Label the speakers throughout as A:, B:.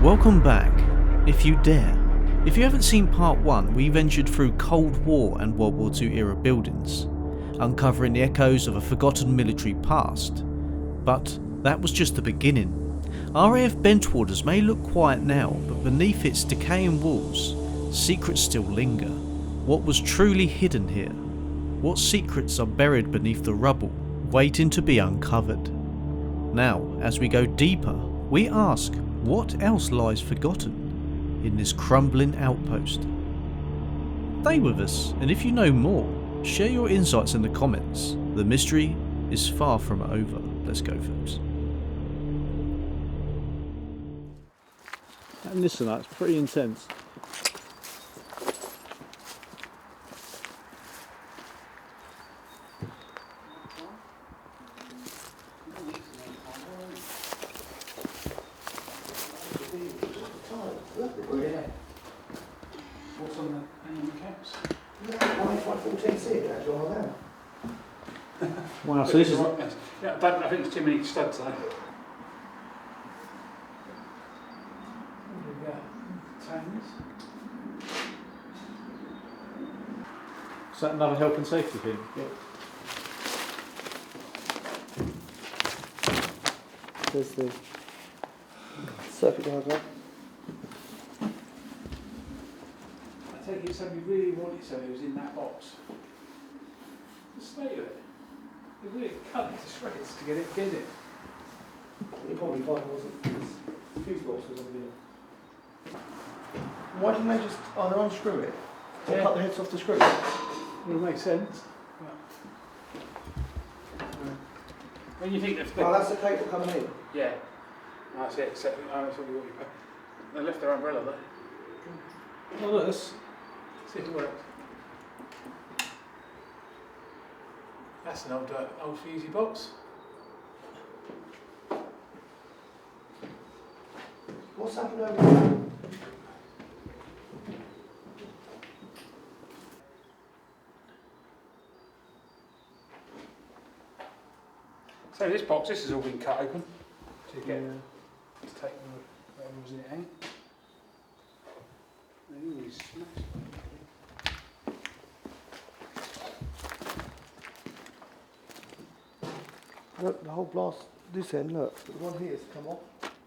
A: Welcome back, if you dare. If you haven't seen part 1, we ventured through Cold War and World War II era buildings, uncovering the echoes of a forgotten military past. But that was just the beginning. RAF Bentwaters may look quiet now, but beneath its decaying walls, secrets still linger. What was truly hidden here? What secrets are buried beneath the rubble, waiting to be uncovered? Now, as we go deeper, we ask, what else lies forgotten in this crumbling outpost? Stay with us, and if you know more, share your insights in the comments. The mystery is far from over. Let's go, folks. And listen, that's pretty intense.
B: What's on the caps?
A: Wow, so this is...
B: Yeah, I think there's too many studs there. Tangs.
A: Is that another health and safety thing?
B: Yeah.
C: There's the circuit diagram.
B: I take it somebody really wanted something who was in that box. The state of it. They really cut it to shreds to get it.
C: You probably find it wasn't. The fuse box was on the. Why didn't they just either unscrew it or cut the heads off the screws?
B: Would make sense. When you think of
C: Oh, that's the cable coming in.
B: yeah, that's it. So, that's what you want. They left their umbrella there.
A: Oh, look, this.
B: See if it works. That's an old fusey box.
C: What's happened over there?
B: So this box, this has all been cut open to get to take whatever was in it out. Ooh, he's smashed.
C: Look, the whole blast, this end, look, the one here's come off.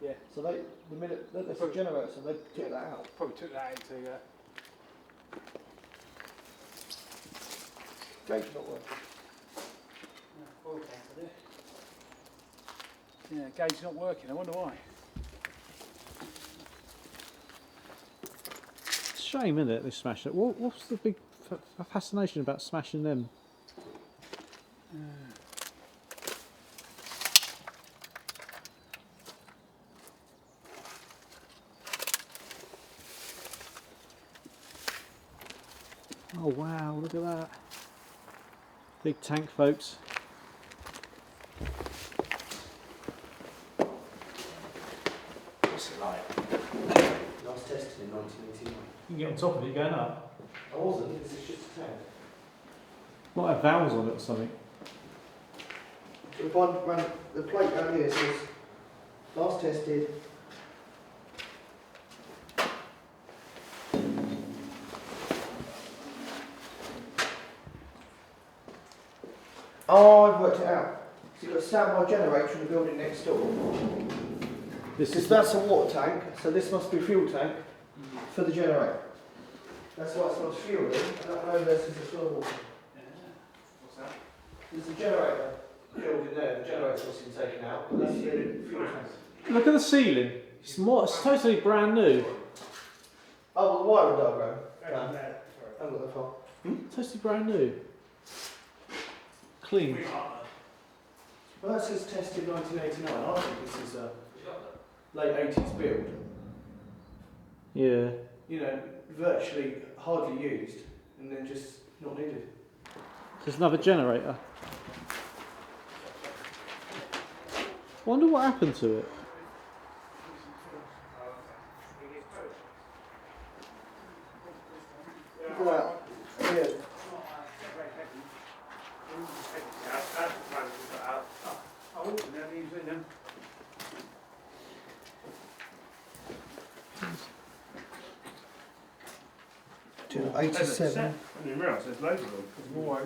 B: Yeah.
C: So they, the minute, look, there's a generator, so they took that out.
B: Probably took that into
C: Gate's not working.
B: oil tanker there. Yeah, gauge's not working. I wonder why.
A: It's a shame, isn't it, they smashed it. What's the big fascination about smashing them? Oh wow, look at that. Big tank, folks.
C: What's it like? Last tested in 1989.
A: You can get on top of it going up.
C: I wasn't, this is just a tank.
A: Might have valves on it or something.
C: The one ran, the plate down here says, last tested. Oh, I've worked it out. So you've got a standby generator in the building next door. Because that's a water tank, so this must be a fuel tank for the generator. That's why it smells fuel in, and that over there says it's full of water.
B: What's that?
C: There's a generator built in there, the generator's obviously been taken out, but that's the fuel tank.
A: Look at the ceiling. It's totally brand new.
C: Oh, well, the wiring diagram. No, I haven't got that far.
A: Totally brand new. Clean.
C: Well, that says tested 1989. I think this is a late 80s build.
A: Yeah.
C: You know, virtually hardly used, and then just not needed.
A: There's another generator. Wonder what happened to it.
C: Look at that. Yeah. 87.
D: I didn't realise there's loads of them.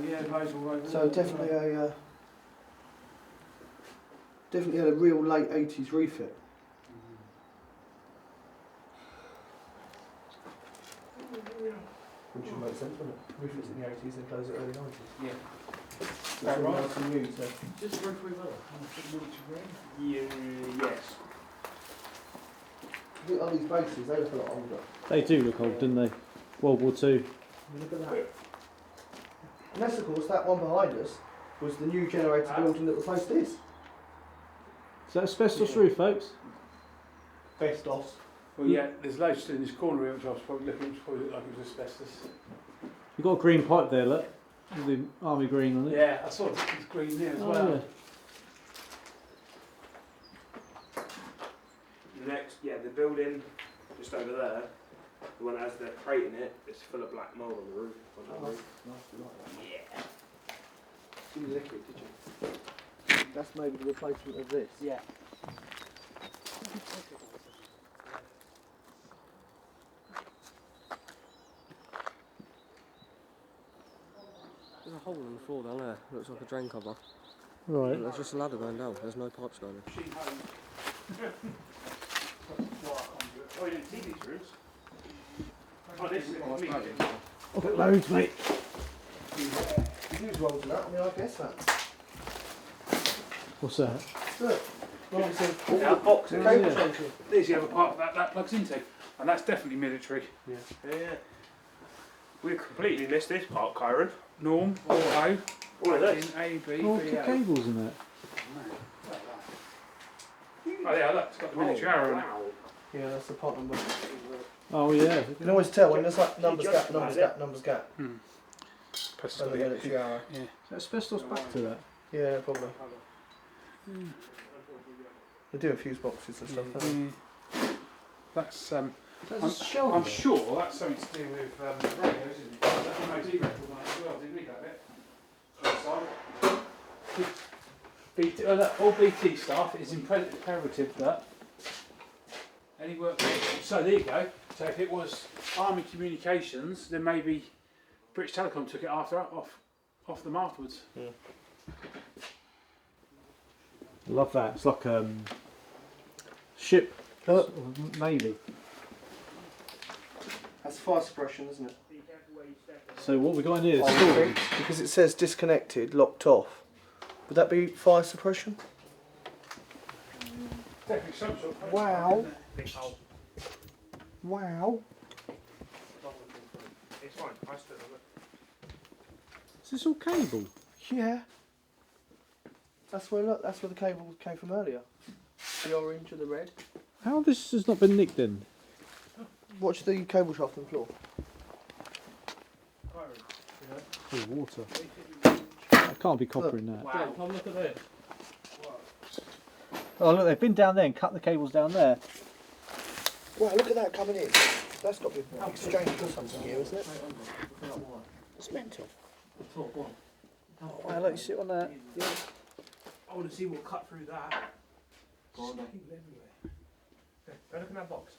B: Yeah, loads all over.
C: So definitely had a real late 80s refit. Which would make sense, wouldn't it? Refits in the 80s, they close it early 90s.
B: Yeah.
C: That's all nice and new, so.
B: Just run through well.
D: Yes.
C: Look at these bases, they look a lot older.
A: They do look old, don't they? World War II.
C: Look at that. And that's of course, that one behind us was the new generator building that replaced this.
A: Is that asbestos roof, folks?
C: Best offs.
B: Well, yeah, there's loads still in this corner here, which I was probably looking, which probably looked like it was asbestos.
A: You've got a green pipe there, look. With the army green on it.
B: Yeah, I saw it's green there as well.
A: Yeah.
D: Next, the building just over there, the one that has the crate in it, it's full of black mould on the roof. Yeah.
C: Didn't lick it, did you? That's maybe the replacement of this.
D: Yeah.
E: There's a hole in the floor down there. Looks like a drain cover.
A: Right.
E: And there's just a ladder going down. There's no pipes going in.
D: Oh, you didn't see these rooms? Oh, this is me.
A: I've got loads, mate.
C: You use rolls and that on the IKS van.
A: What's that?
C: Look. Right, so
B: Yeah, boxes.
C: cable
A: Yeah.
C: trunking.
B: There's the other part that plugs into, and that's definitely military.
D: Yeah. We completely missed this part, Kyron.
B: Norm, auto,
D: All of this.
B: A, B,
A: Oh,
B: B, A.
A: cables in there.
B: Oh yeah, look, it's got the military arrow in it.
C: Yeah, that's the part number.
A: Oh, yeah.
C: You can always tell when there's like numbers gap, numbers gap, numbers gap.
B: Plus
C: And the military arrow.
B: Yeah.
A: Is that asbestos back to that?
C: Yeah, probably. They do a fuse boxes and stuff, don't they?
B: That's
A: That's
B: I'm,
A: a shelf.
B: I'm sure that's something to do with radios, isn't it? That MOD record on that as well. Did you read that bit? BT, all BT staff is imperative that any work. So there you go. So if it was Army Communications, then maybe British Telecom took it off them afterwards.
A: Love that. It's like ship.
C: Look,
A: Navy.
C: that's fire suppression, isn't it?
A: So what we got in here
C: I
A: is
C: would think, because it says disconnected, locked off. Would that be fire suppression?
B: Definitely some sort of
C: Wow.
D: Big hole.
C: Wow.
D: It's fine. I stood on it.
A: Is this all cable?
C: Yeah. That's where the cable came from earlier. The orange and the red.
A: How this has not been nicked then?
C: Watch the cable shaft on the floor.
A: Oh, water. There can't be copper in that.
B: Wow. Come look at this.
A: Oh look, they've been down there and cut the cables down there.
C: Wow, look at that coming in. That's got to be an exchange or something here, isn't it? It's mental.
A: Wow, look, you sit on that.
D: I want to see what cut through that. Go on, everywhere. Go look in that box.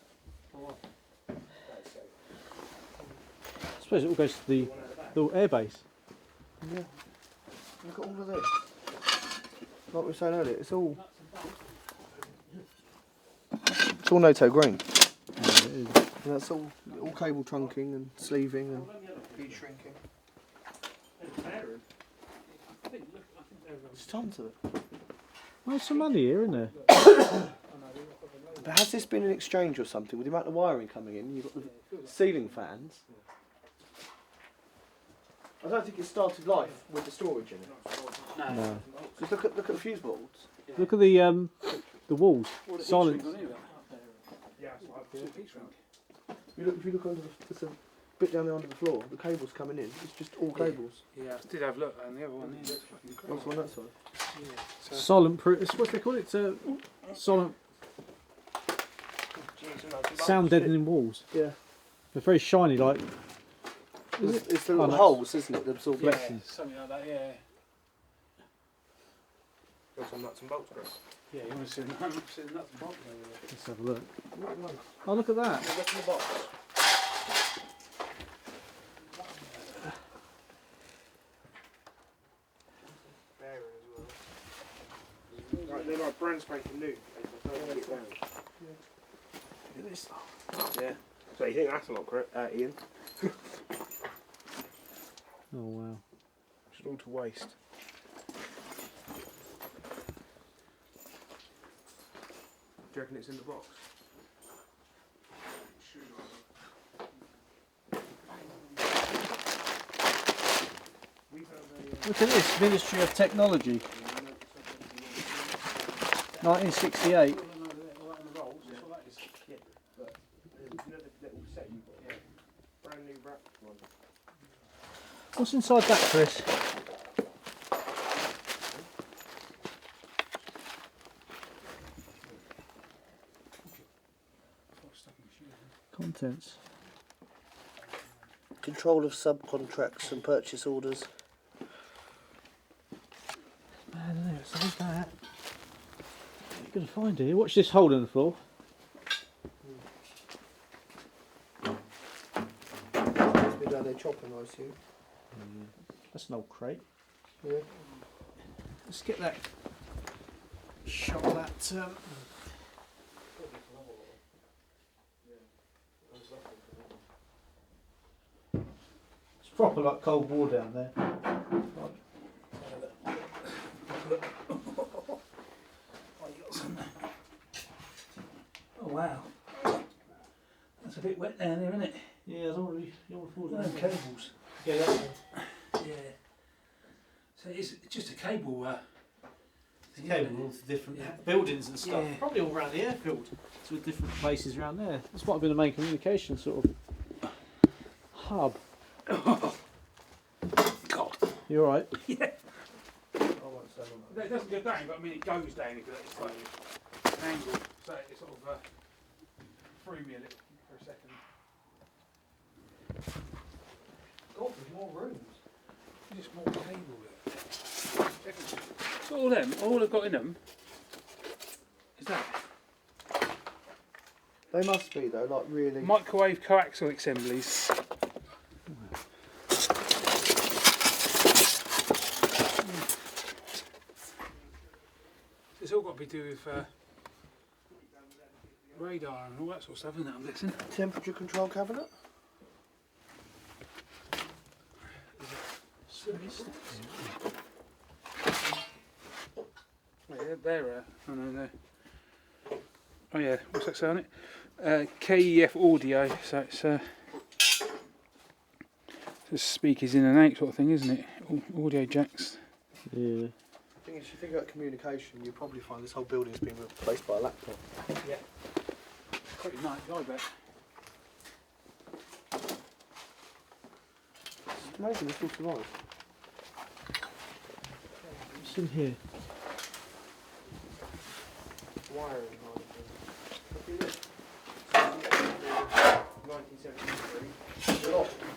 A: I suppose it all goes to the airbase.
C: Yeah. Look at all of this. Like we were saying earlier, it's all NATO green.
A: Yeah, it is.
C: And that's all cable trunking and sleeving and heat shrinking. There's tons of it.
A: Well, there's some money here, isn't there?
C: But has this been an exchange or something with the amount of wiring coming in? You've got the ceiling fans. I don't think it started life with the storage in it.
A: No.
C: Just look at the fuse boards.
A: Look at the walls. Silent.
C: If you look under there's a bit down there under the floor. The cables coming in. It's just all cables.
B: Yeah, I did have a look, and the other one here.
C: What's on that side?
A: Silent proof. It's what they call it. Silent. Sound deadening walls.
C: Yeah.
A: They're very shiny, like.
C: It's the little
A: Oh,
C: holes, isn't it? That absorb
B: Yeah,
C: lessons.
B: something like that, yeah.
D: Got some nuts and bolts, Chris.
B: Yeah, you want to see the nuts and bolts over there.
A: Let's have a look. Oh, look at that.
C: Look in the box.
D: They're like brand spanking new. Look at this. Yeah. So you think that's a lot, Ian?
A: Oh wow.
D: It's all to waste. Do you reckon it's in the box?
A: Look at this, Ministry of Technology. 1968.
D: Brand new wrap one.
A: What's inside that, Chris? Contents.
C: Control of subcontracts and purchase orders.
A: I don't know, it's like that. You're going to find it. Watch this hole in the floor.
C: It's been down there chopping, I assume.
A: That's an old crate.
C: Yeah.
A: Let's get that shot of that. It's proper like Cold War down there.
B: Oh wow. That's a bit wet down there, isn't it?
A: Yeah, I don't really afford
B: No cables.
A: Yeah, that one.
B: Yeah. So it's just a cable.
A: It's cable to different buildings and stuff.
B: Yeah.
A: Probably all around the airfield. To different places around there. This might have been a main communication sort of hub.
B: God.
A: You alright?
B: Yeah. It doesn't go down, but I mean it goes down because it's like an angle. So it sort of threw me a little for a second.
C: God, there's more rooms.
B: Just more cable. So all I've got in them is that.
C: They must be though, like really.
B: Microwave coaxial assemblies. It's all got to be do with radar and all that sort of stuff, isn't it? I'm guessing.
C: Temperature control cabinet.
B: Yeah, they're oh no, they're. Oh yeah, what's that say on it? KEF audio, so it's just speakers in and out sort of thing, isn't it? Audio jacks.
A: Yeah.
C: The thing is, if you think about communication, you'll probably find this whole building's been replaced by a laptop.
B: Yeah. Pretty nice, I bet.
C: It's amazing this will survive.
A: What's in here?
D: Wiring kind of thing. 1973.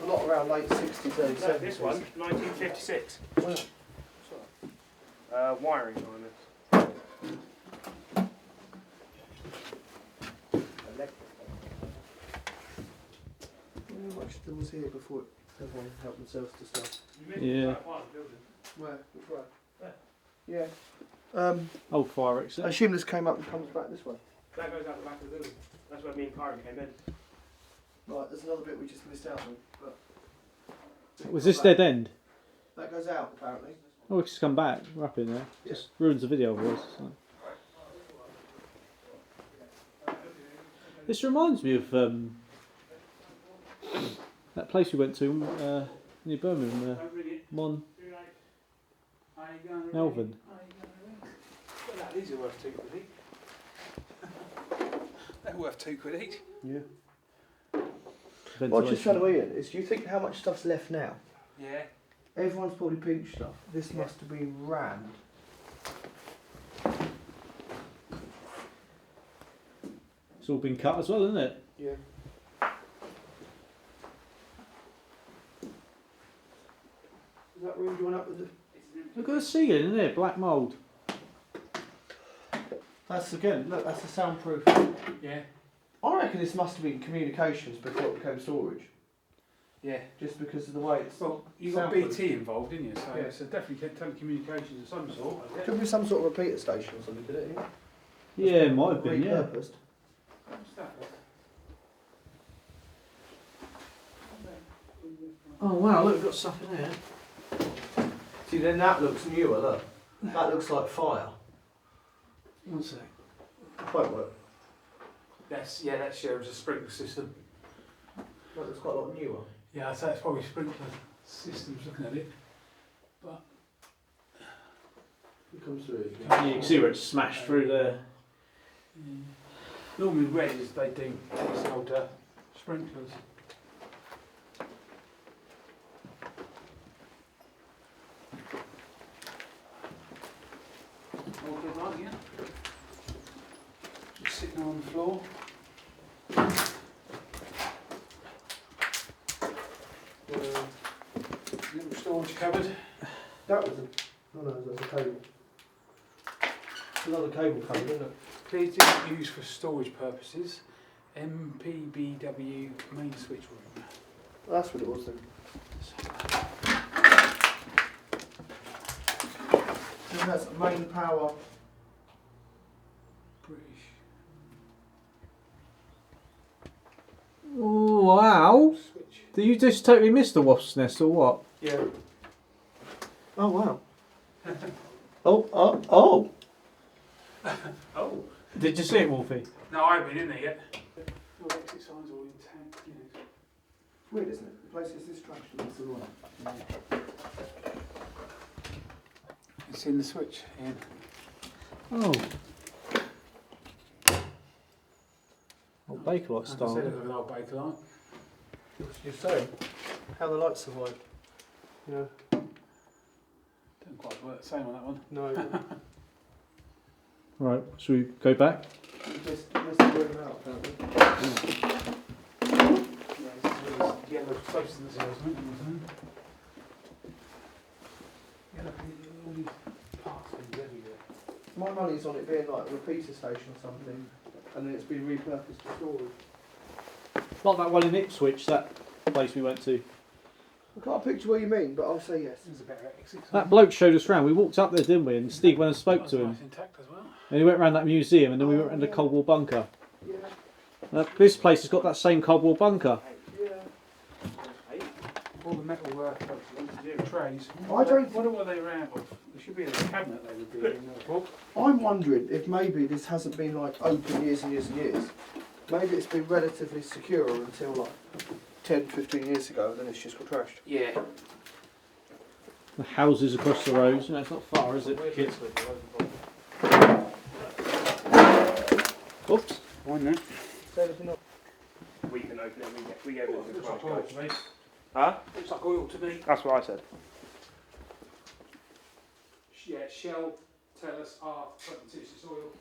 C: A lot around late 60s, early 70s.
D: No, this one, 1956.
C: Wow.
D: Wiring on this.
C: How much there was here before everyone helped themselves to stuff?
A: Yeah.
C: Where? Which way? Yeah.
A: Old fire
C: I
A: exit.
C: assume this came up and comes back this way.
D: That goes out the back of the building. That's where me and Kyron came in.
C: Right, there's another bit we just missed out on. But
A: Was this dead end?
C: that goes out apparently.
A: Oh, we can just come back. We're up in there. Just ruins the video for us. So. This reminds me of that place we went to near Birmingham, Melbourne.
B: These are worth £2 each. They're worth £2 each.
C: Yeah. What I'm just trying to Ian is, do you think how much stuff's left now?
B: Yeah.
C: Everyone's probably pinched stuff. This must have been rammed.
A: It's all been cut as well, isn't it?
C: Yeah. Is that room joined up with the...
A: Look at the ceiling, isn't it? Black mould.
C: That's again, look, that's the soundproof.
B: Yeah.
C: I reckon this must have been communications before it became storage.
B: Yeah.
C: just because of the way it's.
B: Well, you've got
C: soundproof.
B: BT involved, didn't you? So
C: Yeah.
B: it's definitely telecommunications of some sort. I guess.
C: Could be some sort of repeater station or something, could it?
A: Yeah, it might have been, yeah.
C: Repurposed.
B: What's that?
A: Oh wow, look, we've got stuff in here.
C: See, then that looks newer, look. That looks like fire.
B: One sec.
C: Won't work.
B: That's a sprinkler system.
C: That looks quite a lot newer.
B: Yeah, I'd say it's probably sprinkler systems looking at it. But
C: It comes through.
A: You can see where it's smashed through there.
B: normally red is they do these old sprinklers. All good like, yeah? Just sitting on the floor. Little storage cupboard.
C: That was a. Oh no, that's a cable. Another cable cupboard, isn't it?
B: Please do use for storage purposes. MPBW main switch room.
C: Well, that's what it was then. And that's main power.
B: British.
A: Oh, wow.
B: Switch.
A: Did you just totally miss the wasp's nest or what?
C: Yeah. Oh wow. Oh.
B: Oh.
A: Did you see it, Wolfie?
B: No, I haven't been in there yet. All the exit signs are all intact. Yeah.
C: Weird, isn't it? The place is distraction. That's the one.
B: It's in the switch, Ian.
A: Oh. Old Bakelite
B: Like I
A: style.
B: said, it was an old baker light.
C: You're saying how the lights survive. You know.
B: Don't quite work the same on that one.
C: No.
A: Right, should we go back?
C: Just bring them out, apparently.
B: Yeah, it's yellow close to the salesman, wasn't it? Yeah, look, all these parts are everywhere.
C: My money's on it being like a repeater station or something, and then it's been repurposed for storage.
A: Like that one in Ipswich, that place we went to.
C: I can't picture what you mean, but I'll say yes.
B: There's a better exit.
A: That bloke showed us round. We walked up there, didn't we? And Steve went and spoke to him.
B: Nice intact as well.
A: And he went round that museum, and then we went round the Cold War bunker.
C: Yeah.
A: This place has got that same Cold War bunker.
C: Yeah.
B: All the metal trays.
C: I don't-
B: Wonder what they were out of. There should be in a cabinet they would be in.
C: I'm wondering if maybe this hasn't been like open years and years and years. Maybe it's been relatively secure until like 10, 15 years ago, and then it's just got trashed.
B: Yeah.
A: The houses across the road. You know, it's not far, is it, kids? Oops.
B: One there.
D: We can open it. We gave it a
B: Looks
D: crash
B: like oil
D: code.
B: to me.
D: Huh?
B: Looks like oil to me.
D: That's what I said.
B: Yeah, Shell tell us R22 is oil.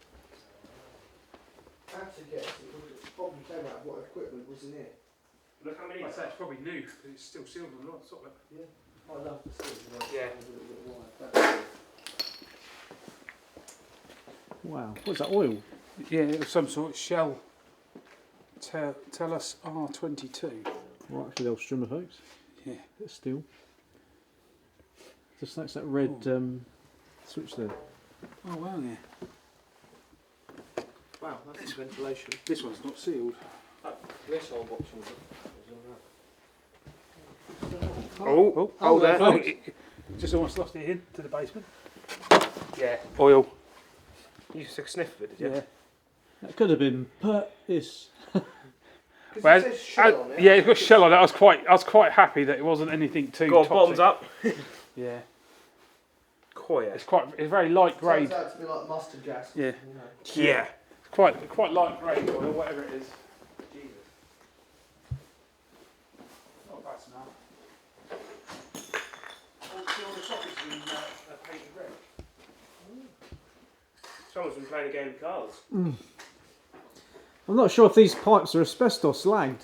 C: I have to guess it probably came out what equipment was in it.
D: Look how many.
B: I'd say it's probably new because it's still sealed on the top of it.
C: I love the silver.
D: Yeah.
A: Wow. What's that, oil?
B: Yeah, it was some sort of Shell tell us R22.
A: Well, actually, they'll strimmer, folks.
B: Yeah.
A: Bit of steel. Just that's that red switch there.
B: Oh wow, yeah.
C: Wow, that's the ventilation.
B: This one's not sealed.
C: This whole box was
D: Oh, there.
B: Oh, just almost lost it in to the basement.
D: Yeah. Oil. You took a sniff of it, did you?
B: Yeah.
A: That could have been this.
D: Well,
C: it says Shell on it.
B: Yeah, it's got Shell on it. I was quite happy that it wasn't anything too
D: Go on,
B: toxic.
D: bottoms up.
B: Yeah.
D: Quiet.
B: It's very light grade.
C: Turns out to be like mustard gas.
B: Yeah.
C: You know.
D: Yeah.
B: It's quite light grade oil, whatever it is.
D: Jesus.
B: Not bad smell. All the sockets have been painted red.
D: Someone's been playing a game of cards.
A: I'm not sure if these pipes are asbestos lagged.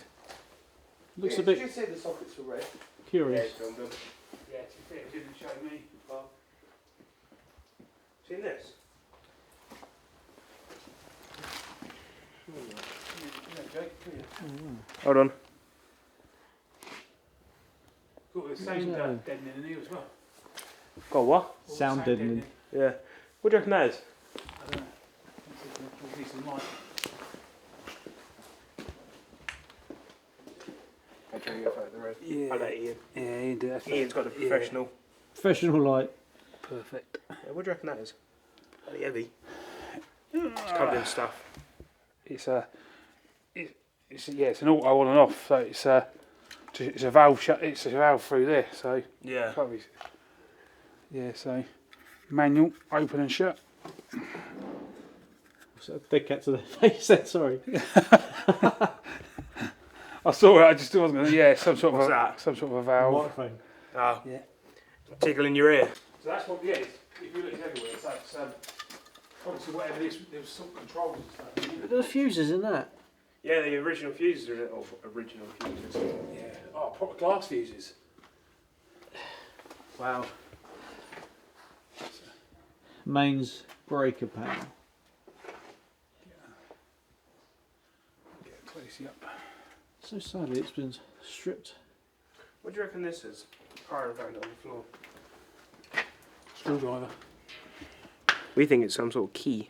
A: Looks a
C: Did
A: bit
C: you say the sockets were red?
D: Yeah,
A: curious.
D: it's filmed them.
B: Yeah, to be fair, it didn't show me. Well,
D: Seen this?
B: yeah, Jake, do you?
D: Hold on.
B: sound deadening in here as well.
D: Got what?
A: Sound deadening.
D: Yeah. What do you reckon that is?
B: I don't know. Let's see some light.
D: I'll try and get the red.
B: Yeah.
D: I'll let Ian.
B: Yeah, Ian do that.
D: Ian's got a professional.
A: Professional light.
B: Perfect.
D: Yeah, what do you reckon that is? Bloody heavy. It's covered in stuff.
B: It's it's an auto on and off, so it's a valve shut. It's a valve through there, so
D: Yeah.
B: probably, yeah. So manual, open and shut.
A: So dead cat to the face then, sorry.
B: I saw it. I just wasn't gonna. Yeah, some sort
D: What's
B: of
D: that?
B: some sort of a valve.
A: Microphone.
D: Oh.
B: Yeah.
D: Tickle in your ear.
B: So that's what. Yeah. If you look everywhere, so it's obviously whatever this. There was some controls and stuff.
A: Look at the fuses in that.
D: Yeah, the original fuses are in it. Or original fuses.
B: Yeah. Oh, proper glass fuses.
A: Wow. Mains breaker panel.
B: Get closely up.
A: So sadly it's been stripped.
D: What do you reckon this is? Iron found it on the floor.
B: Screwdriver.
D: We think it's some sort of key.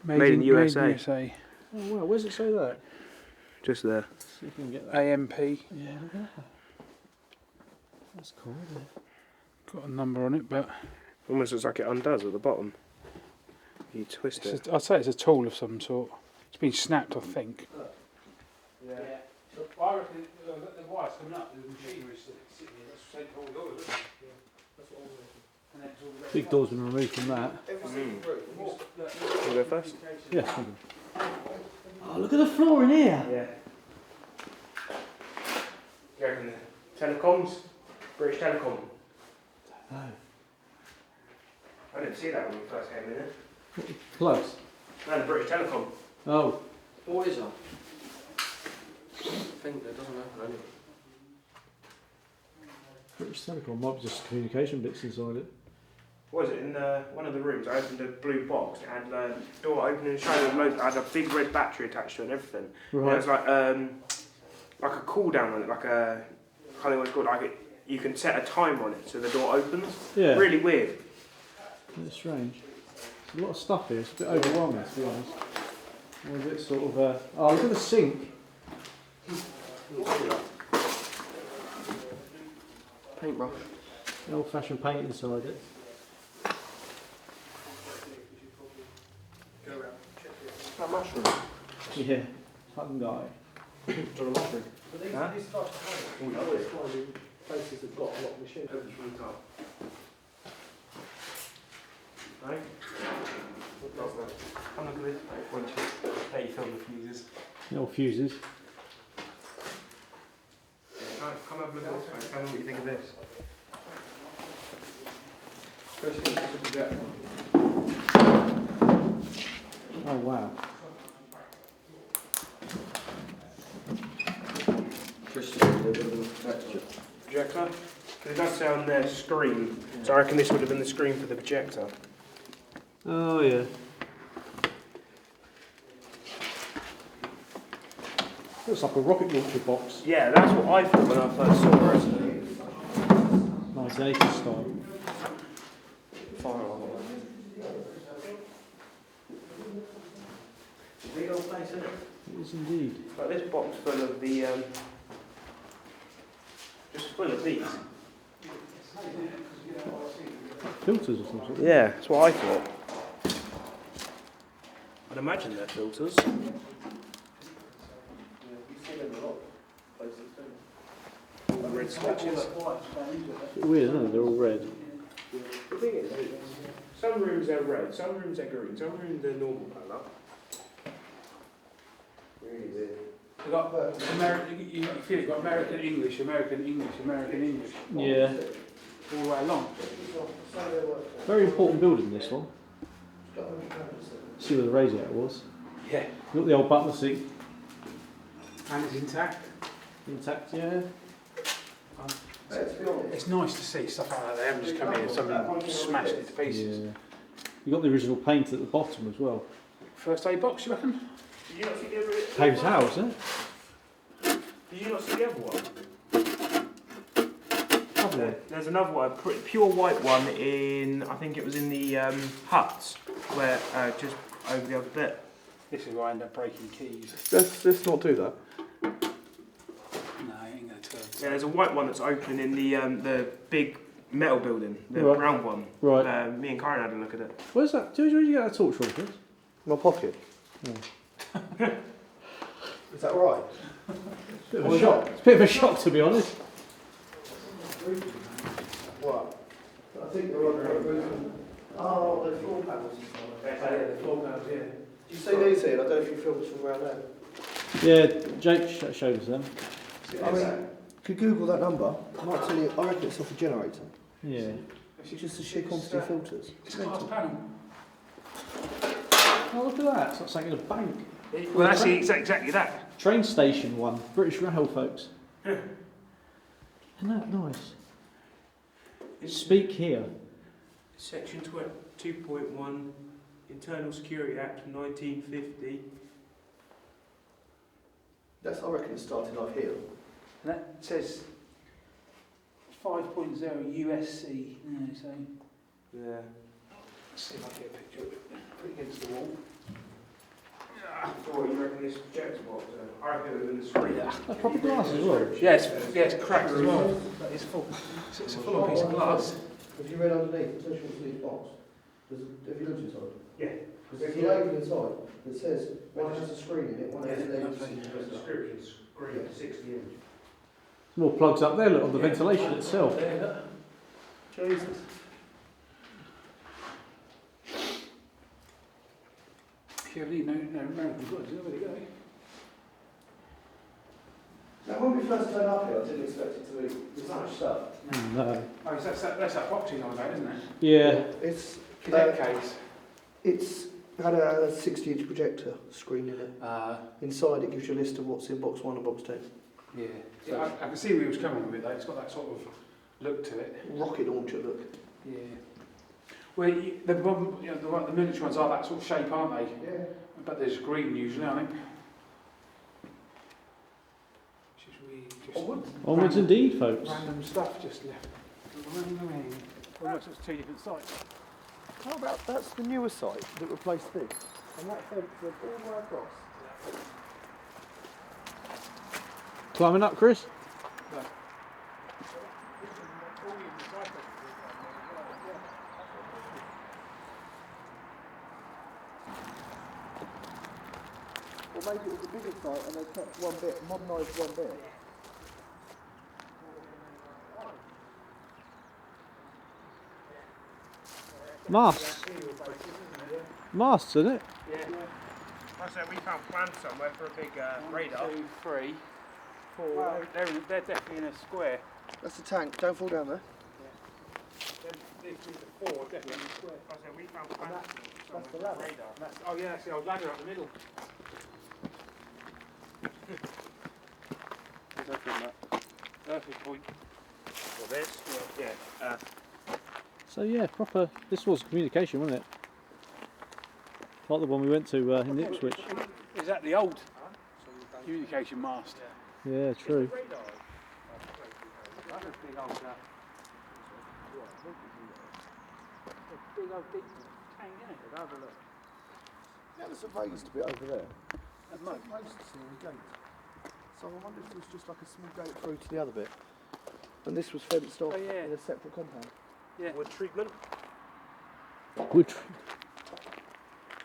D: Made in the USA.
B: Made in USA.
A: Oh wow, where's it say that?
D: Just there.
A: See if we can get that.
B: AMP.
A: Yeah, look at that. That's cool, isn't it?
B: Got a number on it, but
D: Almost looks like it undoes at the bottom. You twist it.
B: I'd say it's a tool of some sort. It's been snapped, I think.
D: Yeah.
B: I reckon the wire's coming up, the machinery's sitting here, that's the same whole door, isn't it? That's what all the record.
A: Big door's been removed from that.
D: You go first?
A: Yeah. Oh, look at the floor in here.
D: Yeah. You reckon the Telecoms? British Telecom?
A: Oh,
D: I didn't see that when we first came in here.
A: close.
D: No, the British Telecom.
A: Oh,
E: What is that? I think that doesn't open anyway.
A: British Telecom might be just communication bits inside it.
D: What was it? In one of the rooms, I opened a blue box. It had the door open and shut. It had a big red battery attached to it and everything. And it
A: Right.
D: was like a cool down on it, like a, I can't know what it's called. Like it, you can set a timer on it so the door opens.
A: Yeah.
D: Really weird.
A: It's strange. There's a lot of stuff here. It's a bit overwhelming, to be honest. I'm a bit sort of. Oh, look at the sink.
E: Paintbrush.
A: The old-fashioned paint inside it.
E: That mushroom.
A: Yeah. Fun guy.
E: Do you want a mushroom?
A: Huh?
C: Places have got a lot of machines.
D: Right? Come look at this. Once you film the fuses.
A: The old fuses.
D: Come have a look at this, mate. Tell me what you think of this.
A: Oh wow.
D: Projector? Because it does say on there screen, so I reckon this would have been the screen for the projector.
A: Oh yeah. Looks like a rocket launcher box.
D: Yeah, that's what I thought when I first saw it.
A: 1980s style.
D: Big old place, isn't it?
A: It is indeed.
D: Like this box full of the, just full of these.
A: Filters or something.
D: Yeah, that's what I thought. I'd imagine they're filters. All red switches.
A: It's a bit weird, isn't it? They're all red.
D: The thing is, some rooms are red, some rooms are green, some rooms they're normal colour. Really weird.
B: You've got American, you feel you've got American English, American English, American English.
A: Yeah.
B: All the way along.
A: Very important building, this one. See where the radiator was.
B: Yeah.
A: Look at the old butler seat.
B: And it's intact.
A: Intact, yeah.
B: It's nice to see stuff like that. They haven't just come in and somebody smashed it to pieces.
A: Yeah. You got the original paint at the bottom as well.
B: First aid box, you reckon?
D: Did you not see the other
A: Paves house, isn't it?
D: Did you not see the other one?
A: another one.
D: There's another one, pure white one in, I think it was in the huts, where just over the other bit.
B: This is where I end up breaking keys.
C: Let's not do that.
B: No, I ain't going to turn.
D: Yeah, there's a white one that's open in the big metal building, the
A: Right.
D: brown one.
A: Right.
D: Me and Karen had a look at it.
A: Where's that? Where did you get that torch from, Chris?
C: My pocket. Is that right?
A: Bit of a shock. It's a bit of a shock, to be honest.
C: What? I think they're on the roof. Oh, the floor panels.
B: Yeah, the floor panels, yeah.
C: Do you see these here? I don't know if you filmed from around there.
A: Yeah, Jake showed us them.
C: I mean, if you Google that number, I might tell you, I reckon it's off a generator.
A: Yeah.
C: It's just the sheer quantity of filters.
B: It's a glass panel.
A: Oh, look at that. It's like something in a bank.
D: Well, that's exactly that.
A: Train station one. British Rail, folks. Isn't that nice? Speak here.
D: Section 2.1, Internal Security Act 1950.
C: That's, I reckon it started off here.
B: And that says 5.0 USC. Yeah, so
D: Yeah.
B: let's see if I can get a picture of it. Put it against the wall.
D: What you reckon this projector box? I reckon it would have been the screen.
A: That's proper glass as well.
B: Yeah, it's cracked as well. But it's full. It's a full piece of glass.
C: Have you read underneath, the social sleeve box? Have you looked inside?
D: Yeah.
C: Because there's a label inside that says one has a screen in it, one has a
B: Yeah,
C: label.
B: lovely.
D: Description screen 60 inch.
A: More plugs up there, look, on the ventilation itself.
C: Jesus.
B: If you ever need no American goods, where to go?
C: Now, when we first turned up here, I didn't expect it to be this much stuff.
A: No.
B: Oh, that's that box he's on about, isn't it?
A: Yeah.
C: It's
B: Cadet case.
C: It's had a 60-inch projector screen in it. Inside, it gives you a list of what's in box 1 and box 2.
B: Yeah. I can see where he was coming with it though. It's got that sort of look to it.
C: Rocket launcher look.
B: Yeah. Well, the military ones are that sort of shape, aren't they?
C: Yeah.
B: But there's green usually, I think. Which is really just
A: Onwards indeed, folks.
B: random stuff just left. Well, looks like it's two different sites.
C: How about, that's the newer site that replaced this. And that fence went all the way across.
A: Climbing up, Chris?
C: Or maybe it was a bigger site and they kept one bit, modernised one bit.
A: Masts. Masts, isn't it?
D: Yeah. Like I said, we found plans somewhere for a big radar.
B: 1, 2, 3, 4. Well, they're definitely in a square.
C: That's the tank, don't fall down there.
B: These 4 definitely in a square.
D: Like I said, we found plans
C: That's the
D: somewhere
C: ladder.
D: for radar.
B: Oh yeah, that's the old ladder up the middle. Earthly point.
D: Well, this? Yeah.
A: So yeah, proper. This was communication, wasn't it? Like the one we went to in Ipswich.
B: Is that the old communication mast?
A: Yeah, true.
B: That's a big old big old deep tank, isn't it? Have a look.
C: Yeah, there's a raised bit over there.
B: That much.
C: Raised to the gate. So I wonder if it was just like a small gate through to the other bit. And this was fenced off
B: Oh, yeah.
C: in a separate compound.
B: Yeah.
D: Wood treatment.
A: Wood.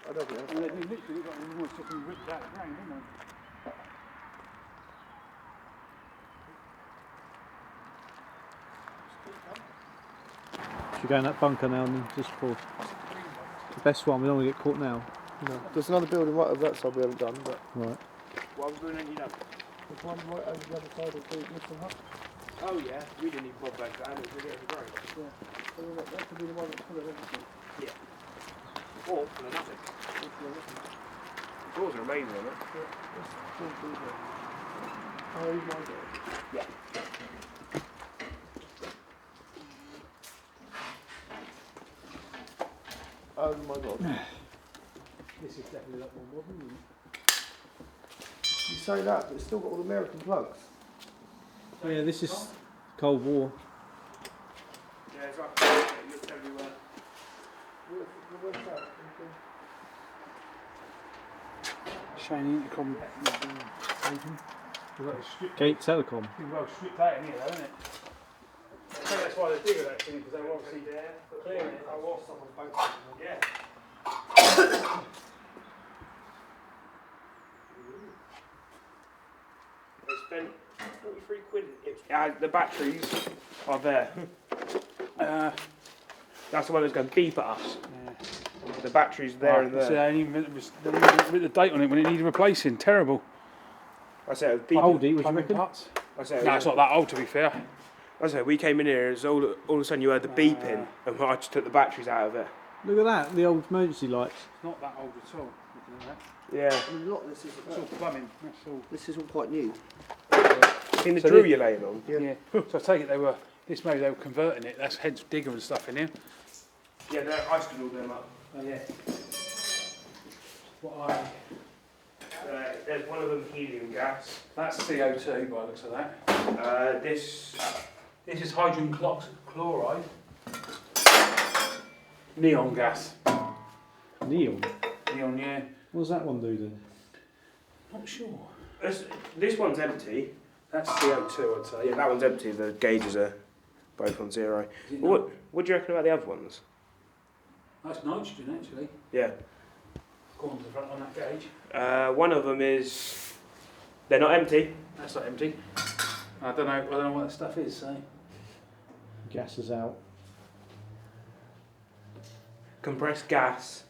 C: I don't know.
B: Well, they literally got almost just been ripped out of the ground, didn't they?
A: Should we go in that bunker now and just for the best one? We don't want to get caught now.
C: No. There's another building right over that side we haven't done, but
A: Right.
D: What was going on, you know?
C: there's one right over the other side of the Liston Hut.
D: Oh yeah, we didn't even bother back that. It was really great.
C: Yeah. So that could be the one that's full of everything.
D: Or full of nothing. The doors are amazing, aren't they?
C: Oh my god. Oh my god.
B: This is definitely a lot more modern, isn't it?
C: You say that, but it's still got all the American plugs.
A: Yeah, this is Cold War.
D: It looked everywhere.
B: Shane Intercom.
A: Gate Telecom.
B: Well stripped out in here, though, isn't it? I think that's why they dig that thing, because they were obviously clearing it.
C: I watched someone's boat.
D: Yeah. They spent 43 quid. The batteries are there. That's the one that's going to beep at us.
B: Yeah.
D: The battery's there and
B: So
D: there.
B: they didn't even put the date on it when it needed replacing. Terrible.
D: I said, it was beeping.
A: How old are you, would you
B: Plumbing
A: reckon?
B: parts.
D: I said,
B: No, it's not that old, to be fair.
D: I said, we came in here, and it was all of a sudden you heard the beeping, and I just took the batteries out of it.
A: Look at that, the old emergency lights.
B: It's not that old at all. Looking at that.
D: Yeah.
C: I mean, a lot of this is
B: It's all plumbing. That's all.
C: this is all quite new.
D: Seen the
B: So
D: drill
B: they-
D: you're laying on?
B: Yeah. So I take it they were. Maybe they were converting it. That's heads digger and stuff in here.
D: Yeah, I stood all them up.
B: Oh yeah. What I?
D: There's one of them helium gas.
B: That's CO2 by the looks of that.
D: This
B: This is hydrogen chloride. Neon gas.
A: Neon.
B: Neon, yeah.
A: What does that one do then?
B: Not sure.
D: this one's empty.
B: That's CO2, I'd say.
D: Yeah, that one's empty. The gauges are both on 0.
B: Is it
D: What do you reckon about the other ones?
B: That's nitrogen, actually.
D: Yeah.
B: Go on to the front on that gauge.
D: One of them is. They're not empty.
B: That's not empty. I don't know what that stuff is. So.
A: Gas is out.
D: Compressed gas.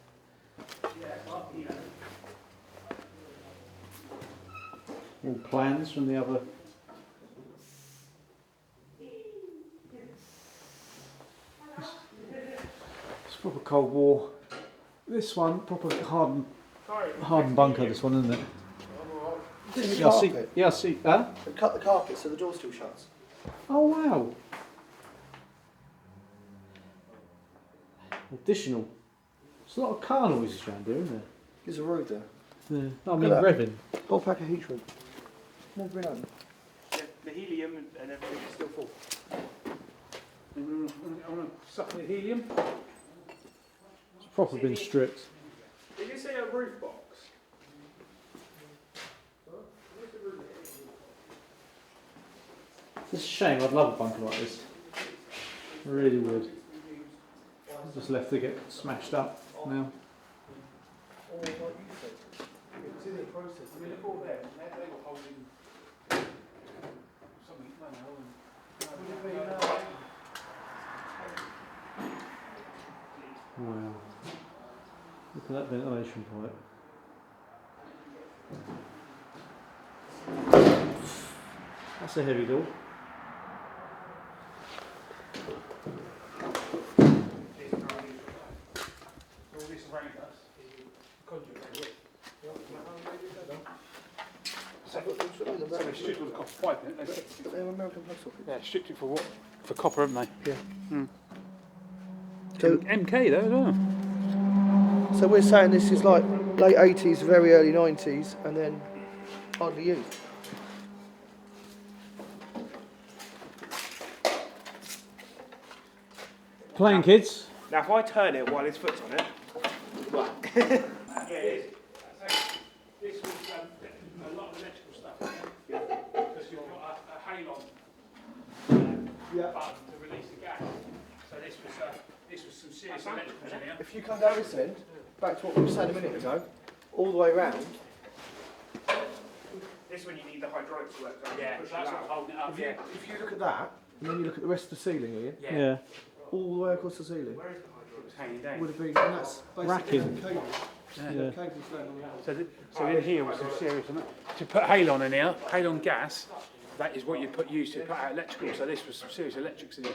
A: All plans from the other. It's proper Cold War. This one, proper hardened bunker, this one, isn't it?
C: This is
A: Yeah, I see.
C: carpet.
A: Yeah, I see. Huh?
C: They cut the carpet so the door still shuts.
A: Oh, wow. Additional. There's a lot of car noises around here, isn't there?
C: There's a road there.
A: Yeah. I mean,
C: Look at
A: revving.
C: Whole pack of heat shrink. Never been open.
D: The helium and everything is still full.
B: I want to suck the helium.
A: It's proper been stripped.
D: Did you say a roof box?
A: It's a shame, I'd love a bunker like this. I really would. Just left to get smashed up now.
B: It's in the process. I mean, look all there. They were holding something.
A: Wow. Look at that ventilation pipe. That's a heavy door.
B: All this around us is conduit. So they stripped all the copper pipe, didn't they?
C: But they're American plug sockets.
B: Yeah, stripped it for what? For copper, haven't they?
C: Yeah. So,
B: MK though as well.
C: so we're saying this is like late 80s, very early 90s, and then hardly used.
A: Playing kids.
D: Now, if I turn it while his foot's on it. Yeah, it is.
B: This was a lot of electrical stuff. Because you've got a halon button to release the gas. So this was some serious electrical in here.
C: If you come down this end, back to what we were saying a minute ago, all the way round,
D: This one you need the hydraulics to work.
B: Yeah, that's what's holding it up.
C: if you look at that, and then you look at the rest of the ceiling here,
A: Yeah.
C: all the way across the ceiling,
D: Where is the hydraulics?
B: It's hanging down.
C: would have been, and that's basically
A: Racking.
C: the cable.
A: Yeah.
C: Cables going on the wall.
B: So in here was some serious. To put halon in here, halon gas, that is what you use to put out electrical. So this was some serious electrics in here.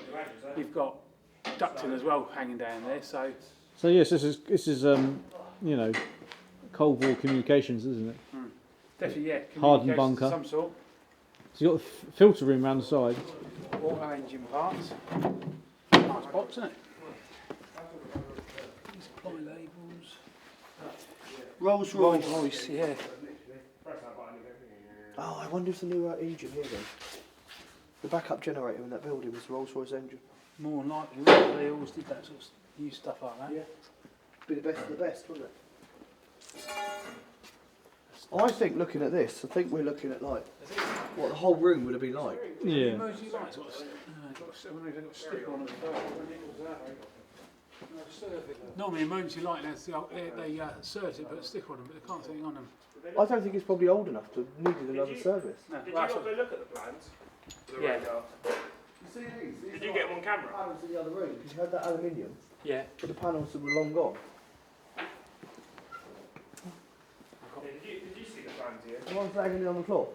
B: You've got ducting as well hanging down there. So
A: So yes, this is you know, Cold War communications, isn't it?
B: definitely, yeah.
A: Hardened
B: communications
A: bunker.
B: of some sort.
A: So you've got the filter room around the side.
B: Auto engine parts. Nice box, isn't it? Supply labels.
C: Rolls Royce.
B: Royce, yeah.
C: Oh, I wonder if the new engine here then. The backup generator in that building was the Rolls Royce engine.
B: more than likely, wouldn't they? They always did that sort of use stuff like that.
C: Yeah. Be the best of the best, wouldn't it? I think looking at this, I think we're looking at like what the whole room would have been like.
B: Yeah. Emergency lights got a stick on it. Normally, emergency light, they insert it, put a stick on them, but they can't put anything on them.
C: I don't think it's probably old enough to need another service.
B: No.
D: Did you not go look at the plans? The
B: Yeah.
D: radar?
C: You see these?
D: Did you get them on camera?
C: Panels in the other room because you had that aluminium,
B: Yeah.
C: but the panels were long gone.
D: Did you see the plans here?
C: The ones hanging on the floor.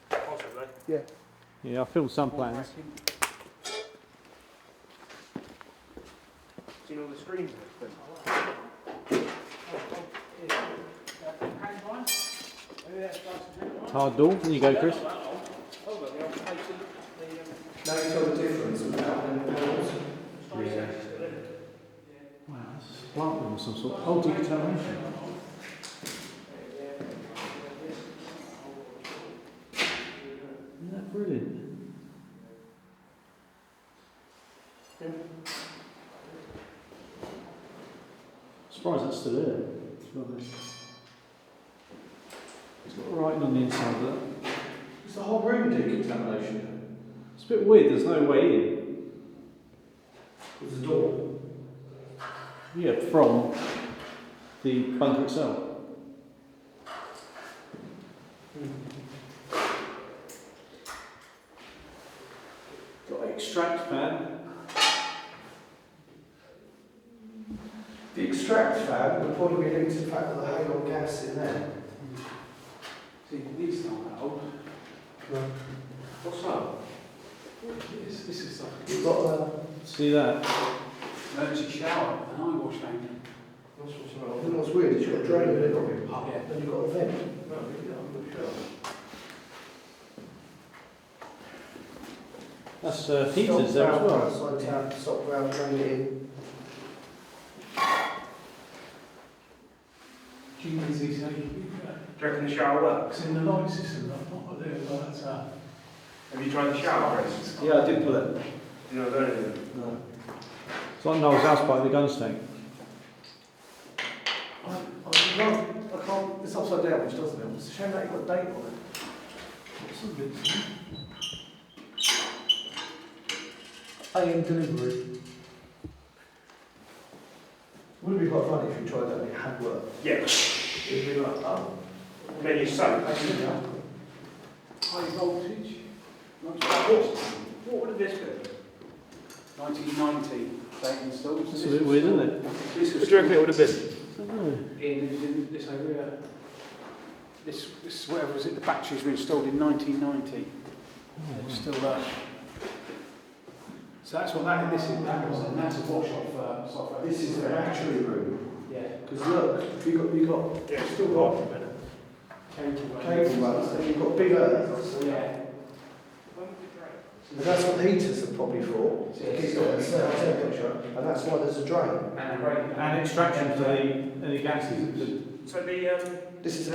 D: Possibly.
C: Yeah.
A: Yeah, I filled some plans.
D: Seen all the screens and everything?
A: Hard door. There you go, Chris.
C: Now you tell the difference without the panels.
A: Wow, this is a plant room of some sort. Oh, decontamination. Isn't that brilliant? Surprised that's still there. To be honest. It's got writing on the inside of that.
C: It's the whole room decontamination.
A: It's a bit weird, there's no way in.
C: There's a door.
A: Yeah, from the bunker itself. Got an extract fan.
C: The extract fan would probably be linked to the fact that the halon gas in there.
B: See, these aren't that old.
C: What's that?
B: This is like
C: You've got
A: See that?
B: emergency shower, an eye wash tank.
C: I think what's weird is you've got a drain in it,
B: Yeah.
C: and you've got a vent.
A: That's heaters there as well.
C: Side tap, stop valve, drain it in.
B: GPC saying,
D: Do you reckon the shower works?
B: it's in the light system, not there, but
D: Have you tried the shower, Chris?
C: Yeah, I did pull it.
D: You know, don't you?
C: No.
A: It's like Noel's house by the guns tank.
C: I can't, it's upside down, which doesn't help. It's a shame that you've got a date on it. AM delivery. Would be quite funny if you tried that and it had worked.
D: Yeah.
C: It'd be like, oh.
D: Then you soak.
B: high voltage.
D: What would have this been?
B: 1990, they installed.
A: It's a bit weird, isn't it?
B: This
D: What
B: was
D: do you reckon it would have been?
B: in this area. This whatever was it, the batteries were installed in 1990. It's still there. So that's what that is, and that's a wash-off software.
C: This is the battery room.
B: Yeah.
C: Because look, you got
D: Yeah, it's still got a minute.
C: cable runs, and you've got big earths.
B: Yeah.
C: And that's what the heaters are probably for. To keep it at a certain temperature, and that's why there's a drain.
A: And extraction for any gases.
D: So the
C: This is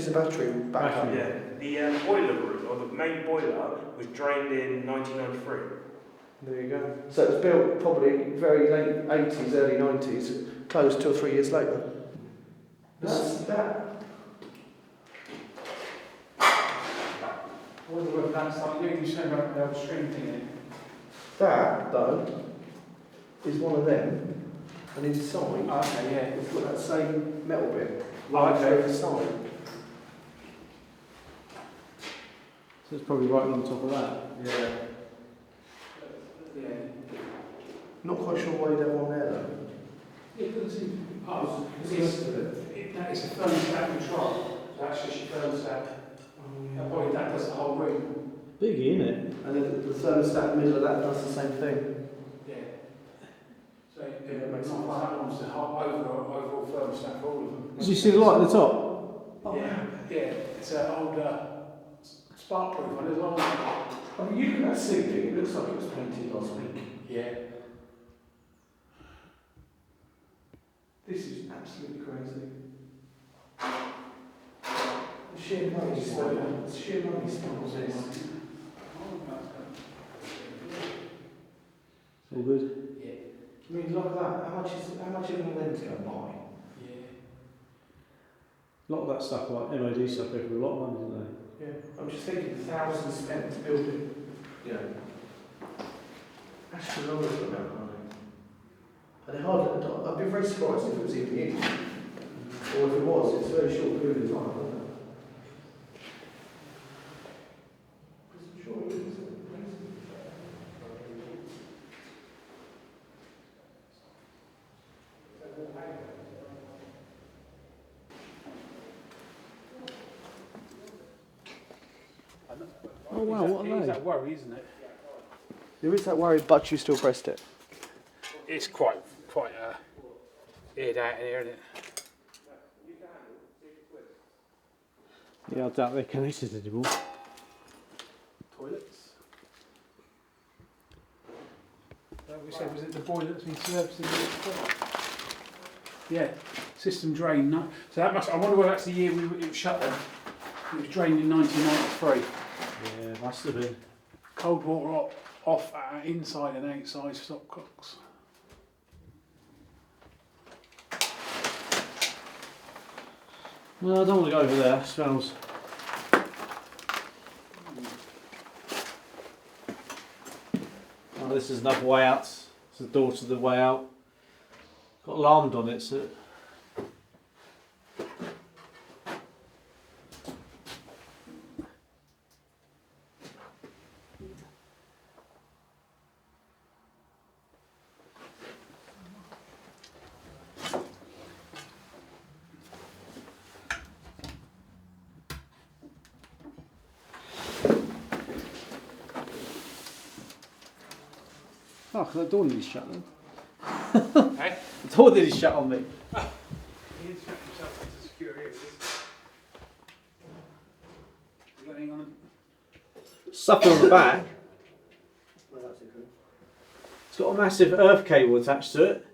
C: a battery backup.
D: yeah, the boiler room or the main boiler was drained in 1993.
C: There you go. So it was built probably very late 80s, early 90s, closed 2 or 3 years later. That's that.
B: I wonder whether that's like you saying about the old string thing in it.
C: That, though, is one of them, and inside,
B: Okay, yeah.
C: it's got that same metal bit.
B: Oh, okay.
C: Inside.
A: So it's probably right on top of that.
C: Yeah.
B: Yeah.
C: Not quite sure why you don't want there, though.
B: It doesn't seem to be part of that is a thermostat control. So that's just your thermostat. Boy, that does the whole room.
A: Biggie, isn't it?
C: And then the thermostat in the middle of that does the same thing.
B: Yeah. So it makes sense. That one's the overall thermostat for all of them.
A: Did you see the light at the top?
B: Yeah. Yeah. It's an old spark-proof one as well.
C: I mean, you look at that ceiling, it looks like it was painted last week.
B: Yeah.
C: This is absolutely crazy. The sheer money spent. The sheer money spent on this.
A: All good.
C: I mean, look at that. How much is even them to go and buy?
B: Yeah.
A: A lot of that stuff, like MOD stuff, go for a lot of money, don't
C: Yeah. I'm just thinking the thousands spent to build it. You know, astronomical amount of money. And they're hard. I'd be very surprised if it was even used. Or if it was, it's a very short period of time, isn't it?
A: Oh wow, what are
B: It's
A: they?
B: that worry, isn't it?
C: There is that worry, but you still pressed it.
B: It's quite aired out here, isn't it?
A: Yeah, I doubt they're connected anymore.
B: Toilets. Like we said, was it the boiler that's been serviced in the Yeah, system drain. No. So that must. I wonder whether that's the year it was shut then. It was drained in 1993.
A: Yeah, must have been.
B: Cold water off inside and outside stopcocks.
A: No, I don't want to go over there. It smells. Oh, this is another way out. It's the door to the way out. Got alarmed on it, so. Oh, that door nearly shut then.
B: Hey?
A: The door nearly shut on me.
B: He instructed himself into secure areas. You got anything on them?
A: Something on the back. It's got a massive earth cable attached to it.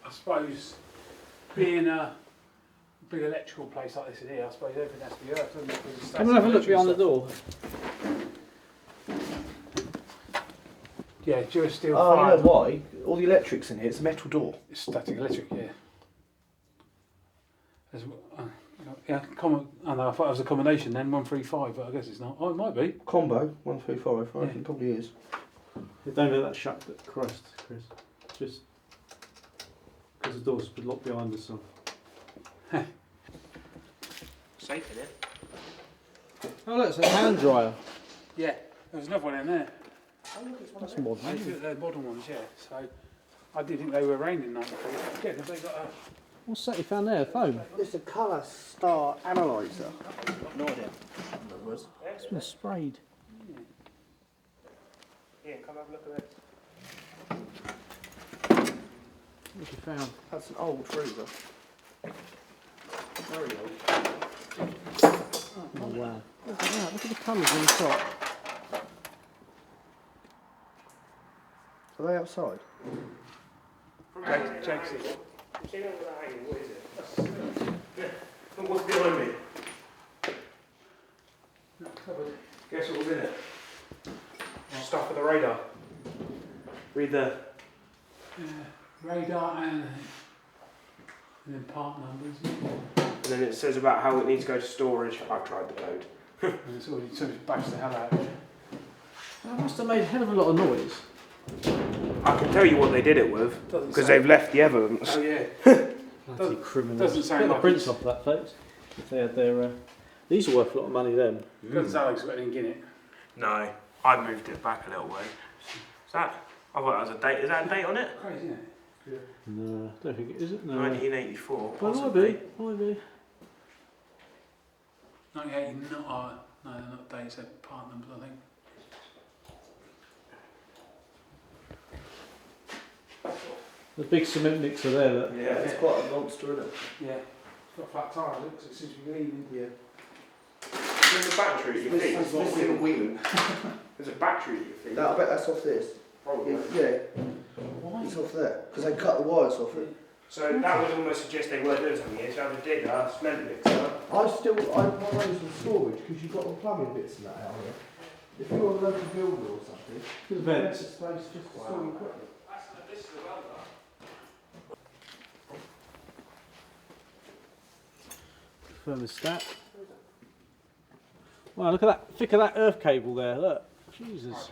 B: I suppose being a big electrical place like this in here, I suppose everything has to be earth, doesn't it?
A: Come and have a look behind the door.
B: Yeah, Durasteel
C: Oh,
B: fire.
C: you know why? All the electrics in here, it's a metal door.
B: It's static electric, yeah. Yeah, I know, I thought it was a combination then, 135, but I guess it's not. Oh, it might be.
C: Combo, 135, I
B: Yeah.
C: think it probably is.
A: Don't let that shut, Christ, Chris. Just because the door's locked behind us. So.
D: Safe in it.
A: Oh, look, it's a hand dryer.
B: Yeah, there's another one in there.
A: That's modern.
B: They're modern ones, yeah. So I did think they were around in 93. Again, have they got a...
A: What's that you found there? A phone?
C: It's a colour star analyzer. No idea.
A: It's been sprayed.
D: Yeah, come have a look at it.
A: What have you found?
C: That's an old freezer. Very old.
A: Oh wow. Look at that. Look at the colours on the top.
C: Are they outside?
B: Jake's it.
D: See over that hanging, what is it? Look what's behind me. Guess what was in it? Stuff for the radar. Read the...
B: Radar and then part numbers.
D: And then it says about how it needs to go to storage. I've tried the code.
B: And it's already sort of bashed the hell out of it.
A: That must have made a hell of a lot of noise.
D: I can tell you what they did it with,
B: Doesn't
D: because
B: say.
D: they've left the evidence.
B: Oh yeah.
A: Bloody criminals.
B: doesn't sound
A: Get the
B: like
A: prints
B: it's-
A: off that, folks. They had their. These are worth a lot of money, them.
B: Gonzalo's got anything in it.
D: No, I moved it back a little way. Is that... I thought that was a date. Is that a date on it?
B: Crazy, isn't it?
A: No, I don't think it is. It no.
D: 1984,
A: Well, might
D: possibly.
A: be. Might be.
B: 98, no, they're not dates, they're part numbers, I think.
A: The big cement mixer there. That.
C: Yeah, it's quite a monster, isn't it?
B: Yeah. It's got flat tyres, because it seems to be leaning.
C: Yeah.
D: There's a battery at your feet.
C: It's missing a wheel.
D: There's a battery at your feet.
C: I bet that's off this.
D: Probably.
C: Yeah,
B: Why?
C: it's off there. Because they cut the wires off it.
D: So that would almost suggest they were doing something here. So have a digger, a cement mixer.
C: I want those in storage because you've got the plumbing bits in that area. If you're a local builder or something,
A: There's vents.
C: there's a space just to store your equipment.
D: This
B: is the welder.
A: Thermostat. Wow, look at that thick of that earth cable there. Look, Jesus,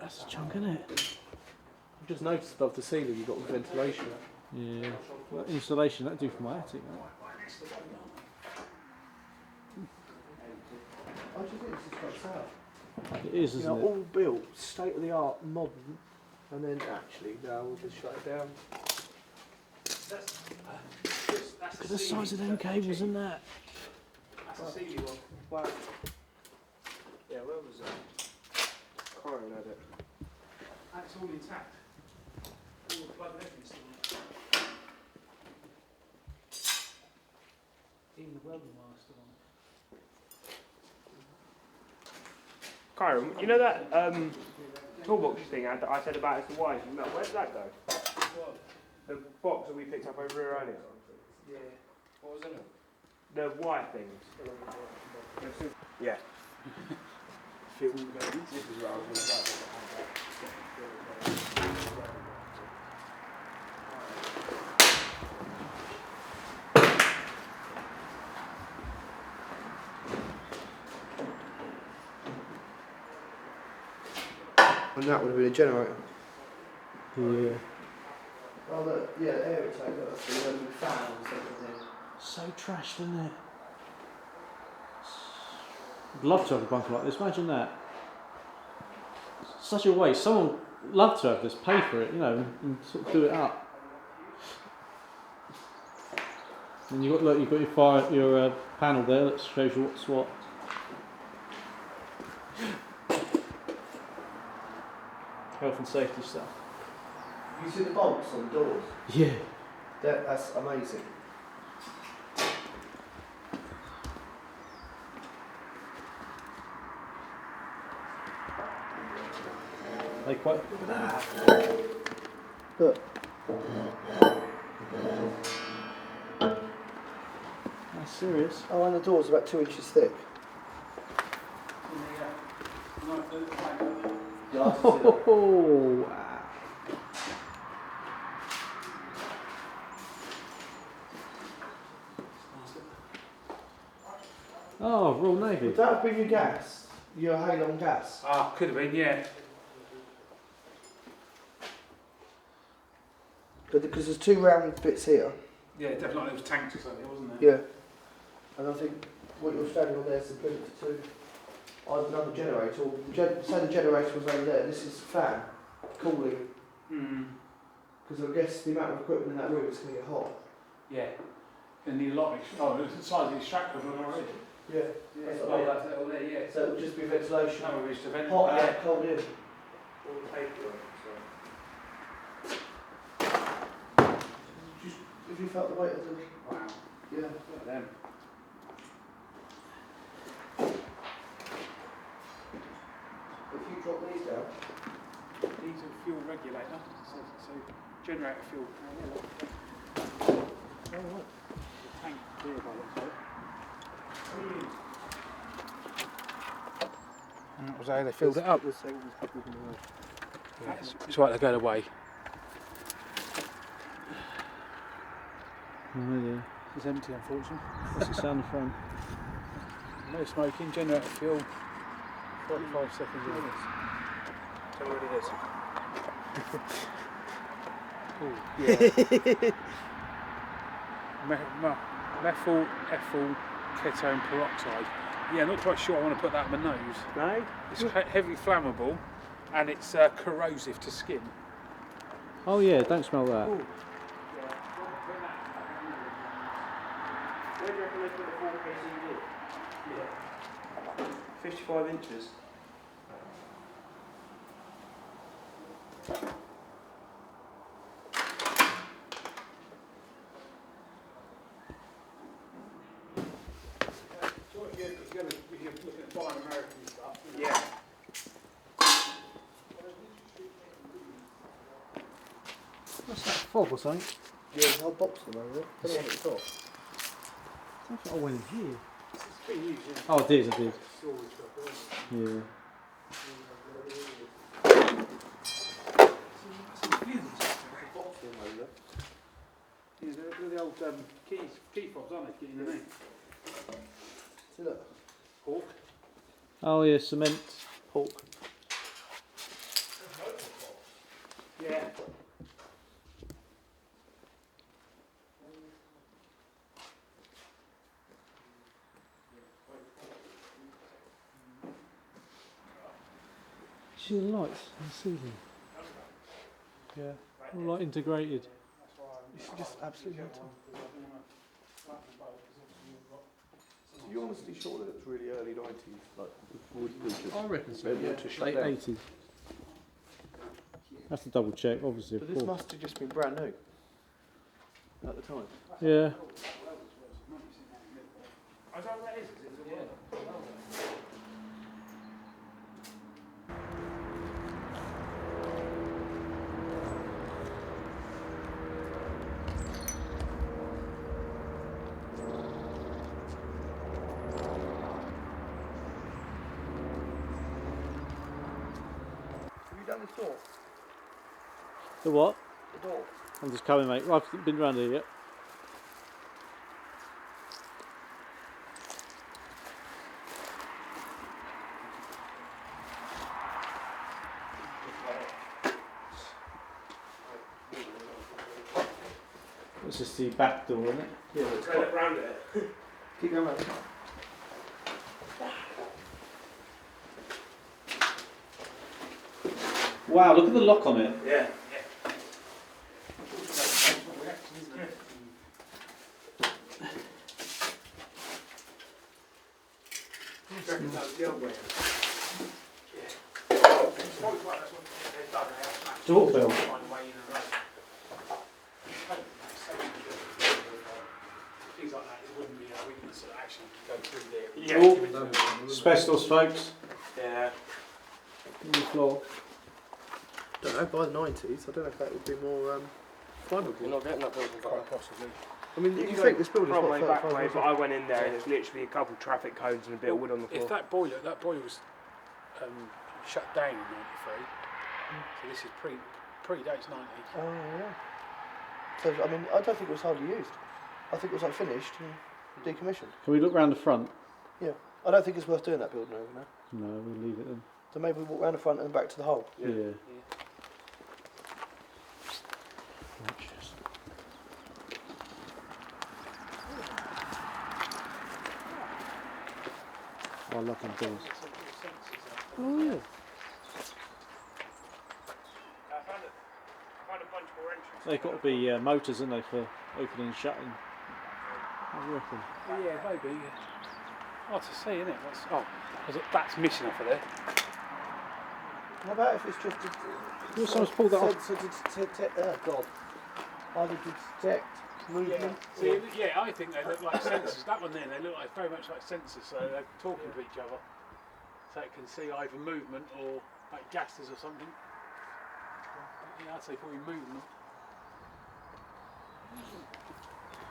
A: that's a chunk, isn't it?
C: I've just noticed above the ceiling you've got ventilation.
A: Yeah. Well, installation that'd do for my attic, mate.
C: I just think this is quite sad.
A: It is, isn't it?
C: All built, state of the art, modern, and then actually now we'll just shut it down.
A: Look at the size of them cables, isn't that?
B: That's a Sealy one.
C: Wow.
D: Yeah, where was that? Kyron had it.
B: And it's all intact. All the plug and everything's still on. Even the welding wire's still on.
D: Kyron, you know that toolbox thing I said about as the wires you melt? Where did that go?
B: What?
D: The box that we picked up over here earlier.
B: Yeah. What was in it?
D: The wire things. Yeah.
B: Film babies.
D: This is where I was going to
C: And that would have been a generator.
A: Yeah.
C: Oh look, yeah, air intake, look, so you have fans and everything.
A: So trashed, isn't it? I'd love to have a bunker like this. Imagine that. Such a waste. Someone would love to have this, pay for it, you know, and sort of do it up. And you've got your panel there that shows you what's what. Health and safety stuff.
C: You see the bolts on the doors?
A: Yeah.
C: That's amazing.
A: They quite. Look at that.
C: Look.
A: That's serious.
C: Oh, and the door's about 2 inches thick.
A: Oh, wow. Oh, Royal Navy.
C: Would that have been your gas? Your halon gas?
B: Ah, could have been, yeah.
C: Because there's 2 round bits here.
B: Yeah, definitely. It was tanks or something, wasn't
C: Yeah. And I think what you're standing on there is the pivot to either another generator or say the generator was over there. This is fan cooling. Because I guess the amount of equipment in that room is going to get hot.
B: Yeah. They need a lot of the size of the extractor one already.
C: Yeah.
B: Yeah,
C: That's
B: oh,
C: what I mean.
B: that's it all there, yeah.
C: So it would just be ventilation.
B: No, we used to vent.
C: Hot air, cold in.
D: all the paperwork.
C: Have you felt the weight of the...
B: Wow.
C: Yeah.
B: Look at them.
C: If you drop these down...
B: Diesel fuel regulator. So generator fuel.
C: Oh, right.
B: Tank here by the looks of it. And that was how they filled it up. It's right, they're going away.
A: Oh, yeah.
B: It's empty, unfortunately.
A: What's it sound from?
B: No smoking, generator fuel. 45 seconds in.
D: Tell me what it is.
B: Yeah. Methyl ethyl ketone peroxide. Yeah, not quite sure I want to put that in my nose.
C: No?
B: It's heavily flammable and it's corrosive to skin.
A: Oh yeah, don't smell that.
D: Where do you reckon they put the 4K CD? Yeah. 55 inches.
B: You're looking at buying American stuff.
D: Yeah.
A: What's that, fob or something?
C: Yeah, there's a whole box of them over there. Don't know what it's got.
A: Something I went in here.
B: It's been used in
A: Oh, I did.
B: storage stuff, isn't it?
A: Yeah.
B: key fobs, aren't they? Getting in there.
C: See, look.
B: Hawk.
A: Oh yeah, cement.
C: Hawk.
B: Yeah.
A: See the lights on the ceiling? Yeah, all like integrated.
C: It's just absolutely mental. So you're honestly sure that it's really early 90s? Like, would just
A: I reckon so.
C: able to shut down?
A: 80s. Have to double check, obviously.
C: But this must have just been brand new at the time.
A: Yeah.
B: I don't know what that is. Yeah.
C: Have you done this door?
A: The what?
C: The door?
A: I'm just coming, mate. I've been round here yet. It's just the back door, isn't it?
C: Yeah, it's
D: Turn it round it.
C: Keep going round.
A: Wow, look at the lock on it.
D: Yeah.
A: Doorbell.
B: Things like that, it wouldn't be a weakness that actually go through there.
A: Oh, asbestos, folks.
D: Yeah.
A: On the floor.
C: Don't know, by the 90s, I don't know if that would be more
E: You're
C: flammable.
E: not getting that building back.
B: Quite possibly.
C: I mean, you think this building's
D: Front
C: what,
D: way, back
C: 35
D: way,
C: years
D: but
C: old?
D: I went in there and there's literally a couple of traffic cones and a bit of wood on the floor.
B: If that boiler was shut down in '93, so this is predates '90.
C: Oh, yeah. So, I mean, I don't think it was hardly used. I think it was like finished and decommissioned.
A: Can we look round the front?
C: Yeah. I don't think it's worth doing that building over now.
A: No, we'll leave it then.
C: So maybe we walk round the front and back to the hole.
A: Yeah. I love them doors. Oh yeah.
D: I found a bunch more entrances.
A: They've got to be motors, haven't they, for opening and shutting? What do you reckon?
B: Yeah, maybe. Oh, to see, isn't it? That's missing off of there.
C: How about if it's just
A: Will someone's pulled that off?
C: to detect, oh God, either to detect movement.
B: See, yeah, I think they look like sensors. That one there, they look like very much like sensors, so they're talking to each other. So it can see either movement or like gases or something. Yeah, I'd say probably movement.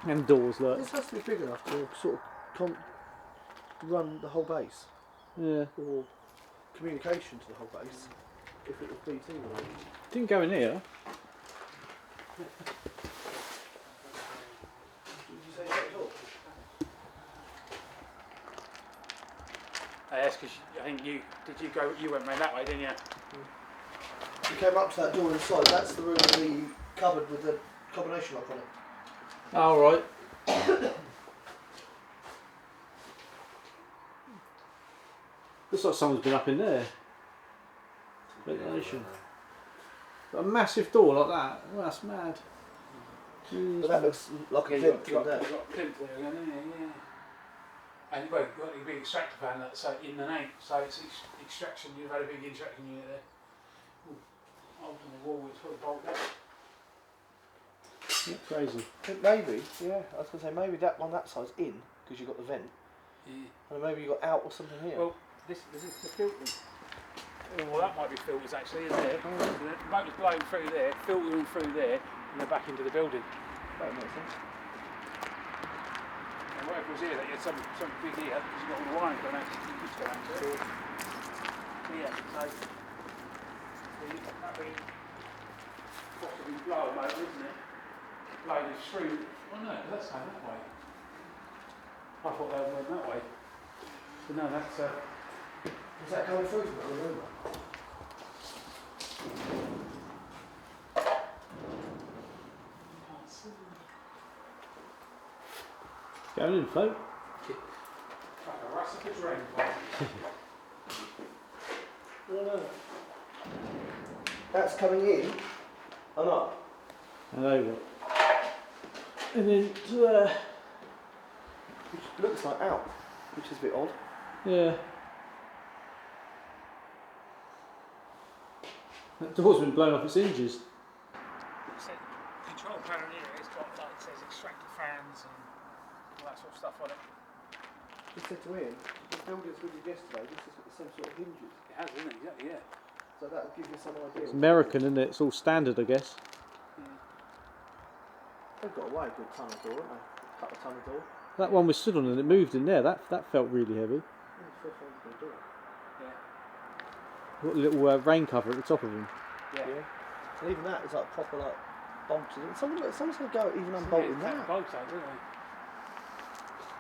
A: And doors, look.
C: This has to be big enough to sort of run the whole base,
A: Yeah.
C: or communication to the whole base, if it was BT related.
A: Didn't go in here.
C: Did you say that door?
B: Yes, because I think you went round that way, didn't you?
C: You came up to that door inside, that's the room with the cupboard with the combination lock on it.
A: Oh, right. Looks like someone's been up in there. Ventilation. Got a massive door like that. Oh, that's mad.
C: But that looks like a
B: Yeah,
C: plinth
B: you've
C: in there.
B: got a plinth there, yeah. And well, you've got a big extractor fan that's in the name, so it's extraction. You've had a big extraction unit there. Holes in the wall with sort of bolt out.
A: Yeah, crazy.
C: I think maybe, yeah, I was going to say maybe that one that side's in, because you've got the vent,
B: Yeah.
C: and maybe you've got out or something here.
B: Well, this is the filters. Well, that might be filters actually, isn't it? The motor's blowing through there, filtering through there, and then back into the building.
C: That makes sense.
B: And whatever was here, that you had something big here, because you've got all the wiring going out, it's going out to it. Yeah, so that'd be possibly blower motor, isn't it? loaded through. Oh no, that's going that way. I thought they were going that way. But no, that's.
C: Is that going through from the room?
A: Going in, float.
B: Like a recipe drain pipe.
C: No. That's coming in and up.
A: And over. And then to there.
C: Which looks like out, which is a bit odd.
A: Yeah. That door's been blown off its hinges.
B: Control panel here, it's got like it says extractor fans and all that sort of stuff on it.
C: Just said to Ian, the buildings we did yesterday, this has got the same sort of hinges.
B: It has, isn't it? Exactly, yeah.
C: So that will give you some idea.
A: It's American, isn't it? It's all standard, I guess.
C: They've got away a good tunnel door, haven't they? Cut the tunnel door.
A: That one we stood on and it moved in there. That felt really heavy.
C: Yeah, it's the first one we can do it.
A: Got a little rain cover at the top of them.
B: Yeah.
C: And even that is like proper like bolts. Someone's going to go even unbolting that.
B: Bolts out, don't they?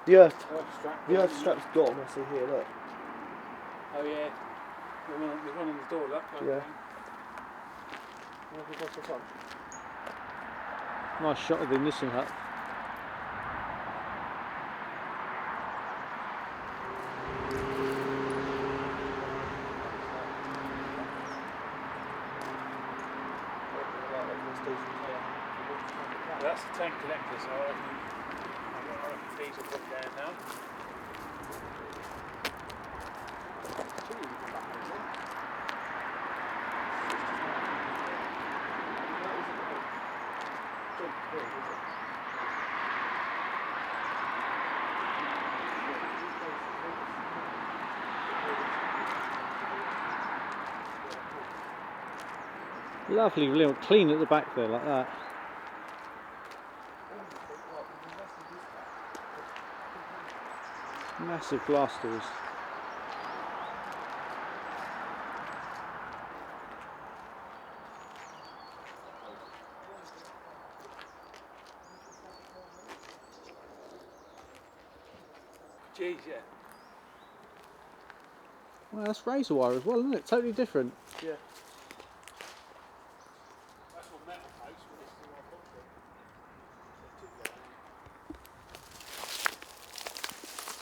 C: The earth
B: Strap.
C: strap's gone, I see here, look.
B: Oh yeah. There's one on the door, look.
C: Yeah. What's this on?
A: Nice shot of the ignition hut.
B: That's the tank collector, so I reckon these will put down now.
A: Lovely little clean at the back there like that. Massive glass doors.
B: Jeez, yeah.
A: Well, that's razor wire as well, isn't it? Totally different.
C: Yeah.
B: That's what metal posts, but this is what concrete.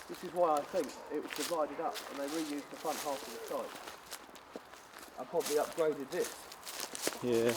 C: This is why I think it was divided up and they reused the front half of the site. I probably upgraded this.
A: Yeah.